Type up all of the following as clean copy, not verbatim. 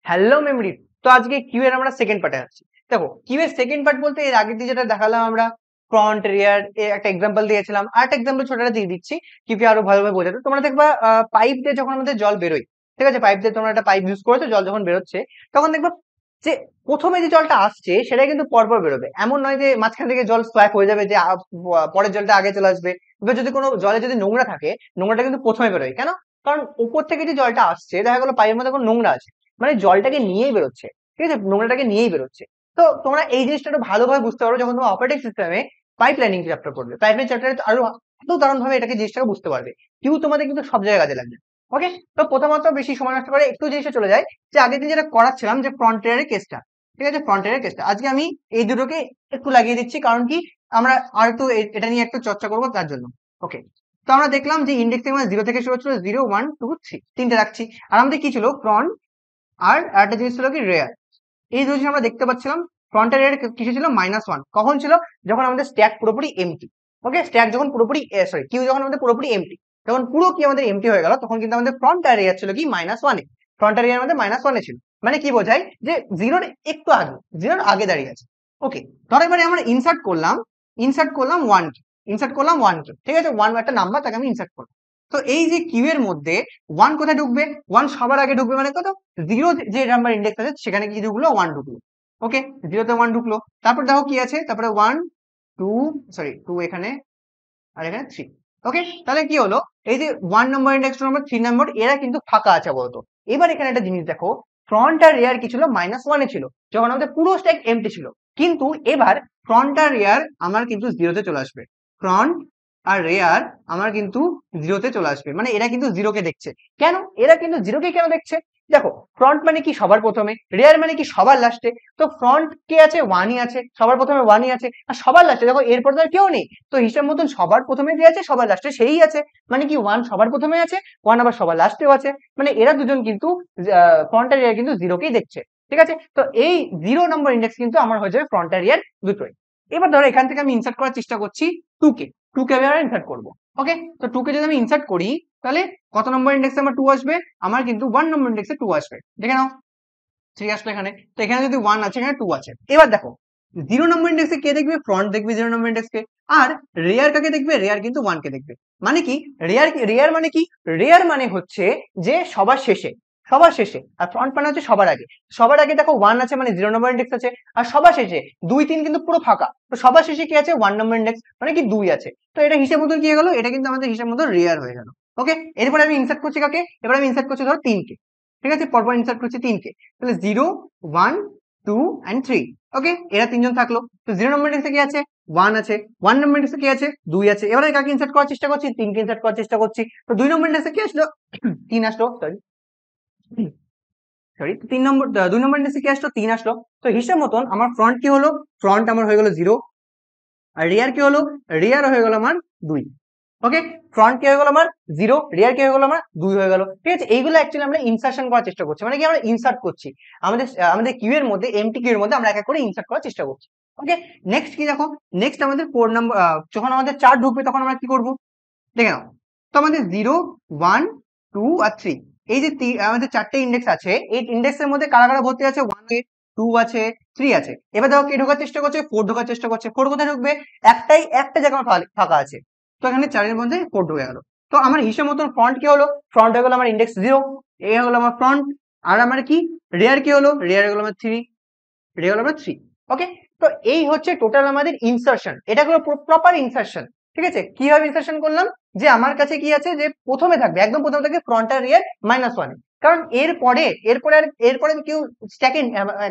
Hello memory. তো আজকে Q এর আমরা সেকেন্ড পার্টে আসছি। দেখো কিউ এর সেকেন্ড পার্ট বলতে এর আগের দিয়ে যেটা দেখালাম আমরা ফ্রন্ট রিয়ার একটা এক্সাম্পল দিয়েছিলাম, আর একটা এক্সাম্পল ছোটটা দিয়ে দিচ্ছি কিউকে আরো ভালোভাবে বোঝাতে। তোমরা দেখবা পাইপ দিয়ে যখন আমাদের জল বেরোয়, ঠিক আছে, পাইপ দিয়ে তোমরা একটা পাইপ ইউজ করেছো, জল যখন বেরোচ্ছে তখন দেখবা যে প্রথমে যে জলটা আসছে সেটা কিন্তু পরপর বেরোবে, এমন নয় যে মাঝখান থেকে জল সোয়াপ হয়ে যাবে যে পরের জলটা আগে চলে আসবে। এবার যদি কোনো জলে যদি নোংরা থাকে, নোংরাটা কিন্তু প্রথমে বেরোয় কেন? কারণ উপর থেকে যে জলটা আসছে দেখা গেলো পাইপের মধ্যে কোনো নোংরা আছে, মানে জলটাকে নিয়েই বেরোচ্ছে, ঠিক আছে, নোংরাটাকে নিয়েই বেরোচ্ছে। তো তোমরা এই জিনিসটা একটু ভালোভাবে বুঝতে পারো যখন তোমরা অপারেটিং সিস্টেমে পাইপ লাইনিং চ্যাপ্টার পড়বে। পাইপ লাইনিং চ্যাপ্টারে আরো এত দারুণ ভাবে এটাকে জিনিসটাকে বুঝতে পারবে। কিউ তোমাদের কিন্তু সব জায়গায় কাজে লাগবে। ওকে, তো প্রথমত বেশি সময় নষ্ট করে একটু জিনিসটা চলে যায় যে আগের দিন যেটা করাচ্ছিলাম যে ফ্রন্ট এর কেসটা, ঠিক আছে, ফ্রন্ট এর কেসটা আজকে আমি এই দুটোকে একটু লাগিয়ে দিচ্ছি, কারণ কি আমরা আর একটু এটা নিয়ে একটু চর্চা করবো তার জন্য। ওকে, তো আমরা দেখলাম যে ইন্ডেক্স থেকে জিরো থেকে শুরু হচ্ছিল, 0 1 2 3 তিনটে রাখছি। আর আমাদের কি ছিল? ফ্রন্ট, আর একটা জিনিস ছিল কি রেয়ার। এই দুটো জিনিস আমরা দেখতে পাচ্ছিলাম। ফ্রন্টের রেয়ার কিছু ছিল -1, কখন ছিল? যখন আমাদের স্ট্যাক পুরোপুরি এমটি। ওকে, স্ট্যাক যখন পুরোপুরি সরি কিউ যখন আমাদের পুরোপুরি এমটি, যখন পুরো কি আমাদের এমটি হয়ে গেল তখন কিন্তু আমাদের ফ্রন্ট আর রেয়ার ছিল কি -1 এ। ফ্রন্ট আর রেয়ার আমাদের -1 এ ছিল, মানে কি বোঝায় যে জিরোর একটু আগে, জিরোর আগে দাঁড়িয়ে আছে। ওকে, ধরো এবারে আমরা ইনসার্ট করলাম 1 কে, ইনসার্ট করলাম 1 কে, ঠিক আছে, 1 একটা নাম্বার, তাকে আমি ইনসার্ট করলাম। তো এই যে কিউ এর মধ্যে 1 কোথায় ঢুকবে? 1 সবার আগে ঢুকবে, মানে কত? জিরো যে নাম্বার ইন্ডেক্স আছে সেখানে কি ঢুকলো? 1 ঢুকলো। ওকে, জিরোতে 1 ঢুকলো। তারপর দেখো কি আছে, তারপরে 1 2 সরি 2 এখানে, আর এখানে 3। ওকে, তাহলে কি হলো? এই যে 1 নম্বর ইন্ডেক্স, 2 নম্বর, 3 নম্বর এরা কিন্তু ফাঁকা আছে বলতো। এবার এখানে একটা জিনিস দেখো, ফ্রন্ট আর রেয়ার কি ছিল? -1 এ ছিল যখন আমাদের পুরো স্ট্যাক এমটি ছিল। কিন্তু এবার ফ্রন্ট আর রেয়ার আমার কিন্তু জিরোতে চলে আসবে। ফ্রন্ট আর রেয়ার আমার কিন্তু জিরোতে চলে আসবে, মানে এরা কিন্তু জিরোকে দেখছে। কেন এরা কিন্তু জিরোকে কেন দেখছে? দেখো, ফ্রন্ট মানে কি? সবার প্রথমে। রেয়ার মানে কি? সবার লাস্টে। তো ফ্রন্ট কে আছে? 1ই আছে, সবার প্রথমে 1ই আছে। আর সবার লাস্টে দেখো এরপর তো আর কেউ নেই। তো হিসাব মতন সবার প্রথমে যে আছে সবার লাস্টে সেই আছে, মানে কি 1 সবার প্রথমে আছে, 1 আবার সবার লাস্টেও আছে, মানে এরা দুজন কিন্তু ফ্রন্ট আর রিয়ার কিন্তু জিরোকেই দেখছে। ঠিক আছে, তো এই 0 নম্বর ইন্ডেক্স কিন্তু আমার হয়ে যাবে ফ্রন্ট আর রিয়ার দুটোই। এবার ধরো এখান থেকে আমি ইনসার্ট করার চেষ্টা করছি 2 কে, 2 কে আমি ইনসার্ট করবো। ওকে, তো 2 কে যদি আমি ইনসার্ট করি তাহলে কত নম্বর ইন্ডেক্সে আমার 2 আসবে? আমার কিন্তু 1 নম্বর ইন্ডেক্সে 2 আসবে। দেখে নাও, 3 আসলো এখানে। তো এখানে যদি 1 আছে, এখানে 2 আছে। এবার দেখো 0 নম্বর ইন্ডেক্সে কে দেখবে? ফ্রন্ট দেখবে 0 নম্বর ইন্ডেক্সকে। আর রেয়ার কাকে দেখবে? রেয়ার কিন্তু 1 কে দেখবে। মানে কি রেয়ার মানে কি? রেয়ার মানে হচ্ছে যে সবার শেষে, সবার শেষে। আর ফ্রন্ট মানে হচ্ছে সবার আগে। সবার আগে দেখো 1 আছে, মানে 0 নম্বর ইন্ডেক্স আছে। আর সবার শেষে 2 3 কিন্তু পুরো ফাঁকা। তো সবার শেষে কি আছে? 1 নম্বর ইন্ডেক্স, মানে কি 2 আছে। তো এটা হিসেব মতো কি হয়ে গেল? এটা কিন্তু আমাদের হিসেব মতো রেয়ার হয়ে গেল। ওকে, এরপরে আমি ইনসার্ট করছি কাকে? এবার আমি ইনসার্ট করছি ধরো 3 কে। ঠিক আছে, পরপর ইনসার্ট করছি 3 কে। তাহলে 0 1 2 and 3। ওকে, এরা তিনজন থাকলো। তো 0 নম্বর ইন্ডেক্সে কি আছে? 1 আছে। 1 নম্বর ইন্ডেক্সে কি আছে? 2 আছে। এবার আমি কাকে ইনসার্ট করার চেষ্টা করছি? 3 কে ইনসার্ট করার চেষ্টা করছি। তো 2 নম্বর ইন্ডেক্সে কি আসলো? 3 আসলো, সরি সরি 3 নম্বর 2 নম্বর ইন্ডেক্সে কি আসলো? 3 আসলো। তো হিসাব মতন আমার ফ্রন্ট কি হলো? ফ্রন্ট আমার হয়ে গেল 0। আর রিয়ার কি হলো? রিয়ার হয়ে গেল আমার 2। ওকে, ফ্রন্ট কি হয়ে গেল আমার? 0, রিয়ার কি হয়ে গেল আমার? 2 হয়ে গেল। ঠিক আছে, এইগুলো অ্যাকচুয়ালি আমরা ইনসার্শন করার চেষ্টা করছি, মানে কি আমরা ইনসার্ট করছি আমাদের কিউ এর মধ্যে, এমটি কিউ এর মধ্যে আমরা এক এক করে ইনসার্ট করার চেষ্টা করছি। ওকে, নেক্সট কি দেখো, নেক্সট আমাদের 4 নম্বর, যখন আমাদের 4 ঢুকবে তখন আমরা কি করব দেখে নাও। তো আমাদের 0 1 2 আর 3, এই যে আমাদের চারটে ইন্ডেক্স আছে, এই ইন্ডেক্সের মধ্যে কারা কারা ভর্তি আছে? 1 এ 2 আছে, 3 আছে। এবার দেখো কে ঢোকার চেষ্টা করছে? 4 ঢোকার চেষ্টা করছে। 4 কোথায় ঢুকবে? একটা জায়গা ফাঁকা আছে। তো এখানে 4 এর মধ্যে 4 ঢুকে গেল। তো আমার হিসেব মতন ফ্রন্ট কি হলো? ফ্রন্ট হয়ে গেল আমার ইন্ডেক্স 0, এ হলো আমার ফ্রন্ট। আর আমার কি রেয়ার কি হলো? রেয়ার হয়ে গেল আমার 3, রেয়ার হলো আমার 3। ওকে, তো এই হচ্ছে টোটাল আমাদের ইনসার্শন। এটা হলো প্রপার ইনসার্শন। ঠিক আছে, কিভাবে ইনসার্শন করলাম? যে আমার কাছে কি আছে, যে প্রথমে থাকবে, একদম প্রথমে থাকবে ফ্রন্ট আর রিয়ার -1। কারণ এরপরে কিউ স্ট্যাকে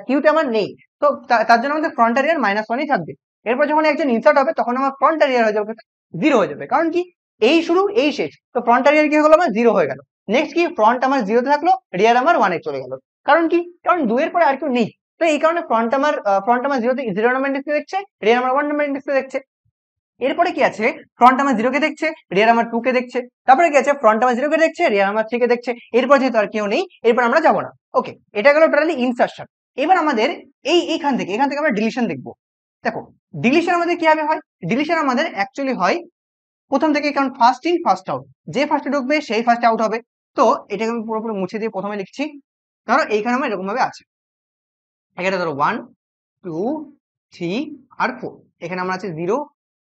কিউতে আমার নেই। তো তার জন্য আমাদের ফ্রন্ট আর রিয়ার -1ই থাকবে। এরপর যখন একজন ইনসার্ট হবে তখন আমার ফ্রন্ট আর রিয়ার হয়ে যাবে 0 হয়ে যাবে। কারণ কি এই শুরু এই শেষ। তো ফ্রন্ট আর রিয়ার কি হলো? আমার 0 হয়ে গেল। নেক্সট কি, ফ্রন্ট আমার 0তে থাকলো, রিয়ার আমার 1 এ চলে গেল। কারণ কি? কারণ 2 এর পরে আর কেউ নেই। তো এই কারণে ফ্রন্ট আমার 0 নম্বর ইন্ডেক্সে দেখছে, রিয়ার আমার 1 নম্বর ইন্ডেক্সে দেখছে। এরপরে কি আছে? ফ্রন্ট আমার 0 কে দেখছে, রিয়ার আমার 2 কে দেখছে। তারপরে কি আছে? ফ্রন্ট আমার 0 কে দেখছে, রিয়ার আমার 3 কে দেখছে। এরপর যেহেতু আর কেউ নেই, এরপর আমরা যাবো না। ওকে, এটা গেল টোটালি ইনসার্শন। এবার আমাদের এখান থেকে আমরা ডিলিশন দেখবো। দেখো, ডিলিশন আমাদের কিভাবে হয়? ডিলিশন আমাদের অ্যাকচুয়ালি হয় প্রথম থেকে, কারণ ফার্স্ট ইন ফার্স্ট আউট, যে ফার্স্টে ঢুকবে সেই ফার্স্টে আউট হবে। তো এটাকে আমি পুরোপুরি মুছে দিয়ে প্রথমে লিখছি। ধরো এইখানে আমার এরকম ভাবে আছে, এখানে ধরো 1 2 3 আর 4, এখানে আমার আছে 0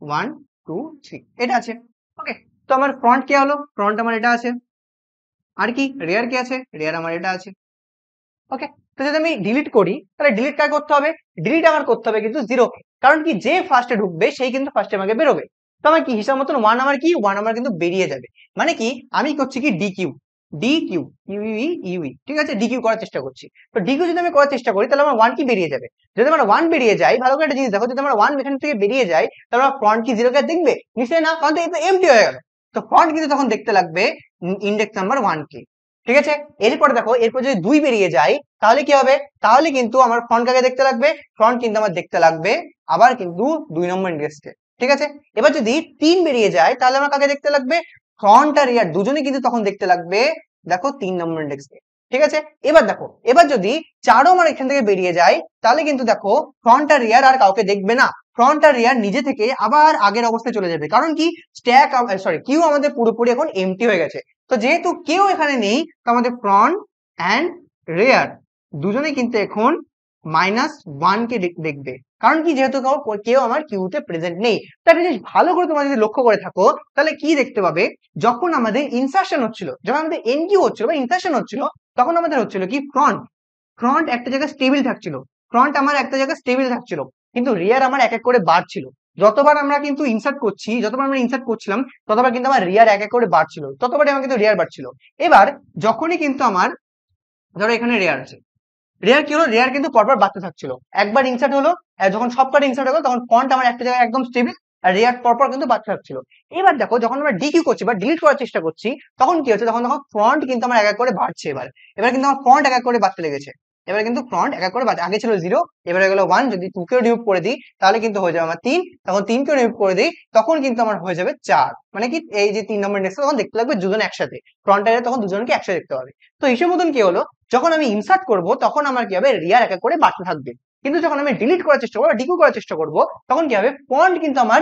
1 2 3, এটা আছে। ওকে, তো আমার ফ্রন্ট কি হলো, ফ্রন্ট আমার এটা আছে। আর কি রেয়ার কি আছে, রেয়ার আমার এটা আছে। ওকে, তো যদি আমি ডিলিট করি তাহলে ডিলিট কাকে করতে হবে, ডিলিট আমার করতে হবে কিন্তু 0 কে, কারণ কি যে ফার্স্টে ঢুকবে সেই কিন্তু ফার্স্টে আমাকে বেরোবে। তো আমার কি হিসাব মতন 1 আমার কি 1 আমার কিন্তু বেরিয়ে যাবে, মানে কি আমি করছি কি ডিকিউ ডিকিউ ইউই, ঠিক আছে, ডিকিউ করার চেষ্টা করছি। তো ডিকিউ যদি আমি করার চেষ্টা করি তাহলে আমার 1 কি বেরিয়ে যাবে। যদি আমার 1 বেরিয়ে যায়, ভালো করে একটা জিনিস দেখো, যদি আমার 1 এখান থেকে বেরিয়ে যায় তাহলে আমার ফ্রন্ট কি 0 কে দেখবে, নিশ্চয়ই না, কারণ এটা এমটি হয়ে গেল। তো ফ্রন্ট কিন্তু তখন দেখতে লাগবে ইন্ডেক্স নাম্বার 1 কে, ঠিক আছে। এরপর দেখো, এরপর যদি 2 বেরিয়ে যায় তাহলে কি হবে, তাহলে কিন্তু আমার ফ্রন্ট কাকে দেখতে লাগবে, ফ্রন্ট কিন্তু আমার দেখতে লাগবে আবার কিন্তু 2 নম্বর ইন্ডেক্সকে, ঠিক আছে। এবার যদি 3 বেরিয়ে যায় তাহলে আমার কাকে দেখতে লাগবে, ফ্রন্ট আর রিয়ার দুজনে কিন্তু তখন দেখতে লাগবে দেখো 3 নম্বর ইন্ডেক্সকে, ঠিক আছে। এবার দেখো, এবার যদি 4ও আমার এখান থেকে বেরিয়ে যায় তাহলে কিন্তু দেখো ফ্রন্ট আর রিয়ার আর কাউকে দেখবে না, ফ্রন্ট আর রিয়ার নিজে থেকে আবার আগের অবস্থায় চলে যাবে, কারণ কি স্ট্যাক সরি কিউ আমাদের পুরোপুরি এখন এমটি হয়ে গেছে। তো যেহেতু কেউ এখানে নেই তো আমাদের ফ্রন্ট অ্যান্ড রেয়ার দুজনে কিন্তু এখন -1 কে দেখবে, কারণ কি যেহেতু কেউ আমার কিউতে প্রেজেন্ট নেই। তো একটা জিনিস ভালো করে তোমরা যদি লক্ষ্য করে থাকো তাহলে কি দেখতে পাবে, যখন আমাদের ইনসার্শন হচ্ছিল, যখন আমাদের এনকিউ হচ্ছিল বা ইনসার্শন হচ্ছিল, তখন আমাদের হচ্ছিল কি ফ্রন্ট ফ্রন্ট একটা জায়গায় স্টেবল থাকছিল, ফ্রন্ট আমার একটা জায়গায় স্টেবল থাকছিল, কিন্তু রিয়ার আমার এক এক করে বাড়ছিল। যতবার আমরা কিন্তু ইনসার্ট করছি, যতবার আমরা ইনসার্ট করছিলাম ততবার কিন্তু আমার রিয়ার এক এক করে বাড়ছিল, ততবারই আমার কিন্তু রিয়ার বাড়ছিল। এবার যখনই কিন্তু আমার ধরো এখানে রেয়ার আছে, রেয়ার কি হলো, রেয়ার কিন্তু পরপর বাড়তে থাকছিল, একবার ইনসার্ট হলো, যখন সবকটা ইনসার্ট হয়ে গেল তখন ফন্ট আমার একটা জায়গায় একদম স্টেবল, আর রেয়ার পরপর কিন্তু বাড়তে থাকছিল। এবার দেখো যখন আমরা ডিকিউ করছি বা ডিলিট করার চেষ্টা করছি তখন কি হচ্ছে, তখন তখন ফ্রন্ট কিন্তু আমার এক এক করে বাড়ছে, এবার এবার কিন্তু আমার ফ্রন্ট এক এক করে বাড়তে লেগেছে, এবার কিন্তু ফ্রন্ট এক এক করে বাড়ছে, আগে ছিল 0 এবার হয়ে গেল 1, যদি 2 কেও রিমুভ করে দিই তাহলে কিন্তু হয়ে যাবে আমার 3, তখন 3 কেও রিমুভ করে দিই তখন কিন্তু আমার হয়ে যাবে 4, মানে কি এই যে 3 নম্বর ইন্ডেক্স তখন দেখতে লাগবে দুজন একসাথে, ফ্রন্ট আর তখন দুজনকে একসাথে দেখতে হবে। তো হিসেব মতন কি হলো, যখন আমি ইনসার্ট করব তখন আমার কি হবে, রিয়ার এক এক করে বাড়তে থাকবে, কিন্তু যখন আমি ডিলিট করার চেষ্টা করবো, ডিকিউ করার চেষ্টা করব, তখন কি হবে, ফন্ট কিন্তু আমার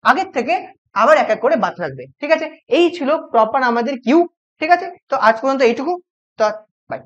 আগের থেকে আবার এক এক করে বাড়তে থাকবে, ঠিক আছে। এই ছিল প্রপার আমাদের কিউ, ঠিক আছে। তো আজ পর্যন্ত এইটুকু, তো বাই।